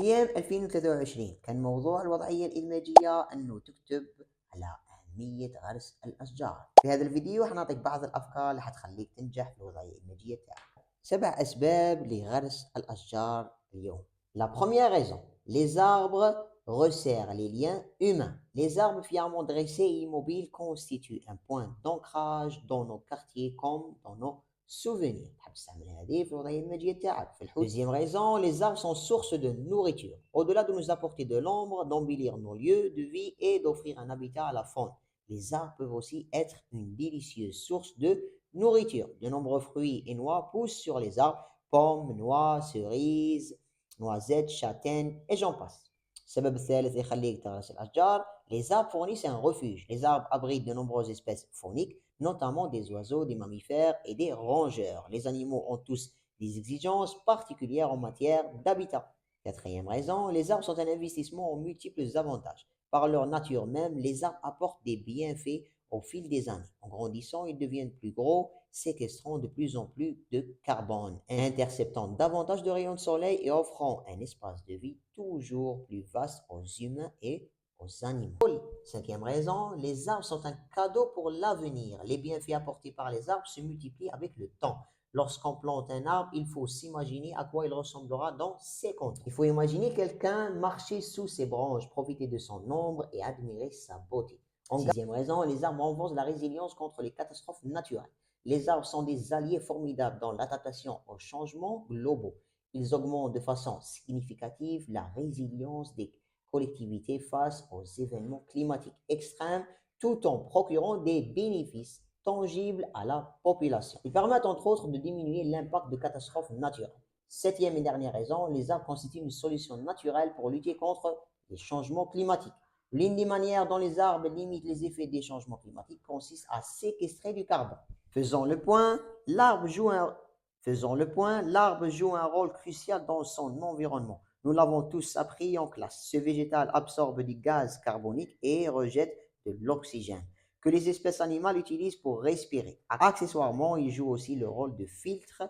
أيام 2023 كان موضوع الوضعية الإدماجية أنه تكتب على أهمية غرس الأشجار. في هذا الفيديو حنعطيك بعض الأفكار اللي حتخليك تنجح في الوضعية الإدماجية تاعك. 7 أسباب لغرس الأشجار اليوم. La première raison, les arbres resserrent les liens humains. Les arbres fièrement dressés et immobiles constituent un point d'ancrage dans nos quartiers comme dans nos souvenirs. Deuxième raison, les arbres sont source de nourriture. Au-delà de nous apporter de l'ombre, d'embellir nos lieux de vie et d'offrir un habitat à la faune, les arbres peuvent aussi être une délicieuse source de nourriture. De nombreux fruits et noix poussent sur les arbres, pommes, noix, cerises, noisettes, châtaignes et j'en passe. السبب الثالث يخليك تغرس الأشجار. Les arbres fournissent un refuge. Les arbres abritent de nombreuses espèces fauniques, notamment des oiseaux, des mammifères et des rongeurs. Les animaux ont tous des exigences particulières en matière d'habitat. Quatrième raison, les arbres sont un investissement aux multiples avantages. Par leur nature même, les arbres apportent des bienfaits au fil des années. En grandissant, ils deviennent plus gros, séquestrant de plus en plus de carbone, interceptant davantage de rayons de soleil et offrant un espace de vie toujours plus vaste aux humains et aux animaux. Cinquième raison, les arbres sont un cadeau pour l'avenir. Les bienfaits apportés par les arbres se multiplient avec le temps. Lorsqu'on plante un arbre, il faut s'imaginer à quoi il ressemblera dans 50 ans. Il faut imaginer quelqu'un marcher sous ses branches, profiter de son ombre et admirer sa beauté. En sixième raison, les arbres renforcent la résilience contre les catastrophes naturelles. Les arbres sont des alliés formidables dans l'adaptation aux changements globaux. Ils augmentent de façon significative la résilience des collectivités face aux événements climatiques extrêmes, tout en procurant des bénéfices tangibles à la population. Ils permettent entre autres de diminuer l'impact de catastrophes naturelles. Septième et dernière raison, les arbres constituent une solution naturelle pour lutter contre les changements climatiques. L'une des manières dont les arbres limitent les effets des changements climatiques consiste à séquestrer du carbone. Faisons le point, l'arbre joue un rôle crucial dans son environnement. Nous l'avons tous appris en classe. Ce végétal absorbe du gaz carbonique et rejette de l'oxygène que les espèces animales utilisent pour respirer. Accessoirement, il joue aussi le rôle de filtre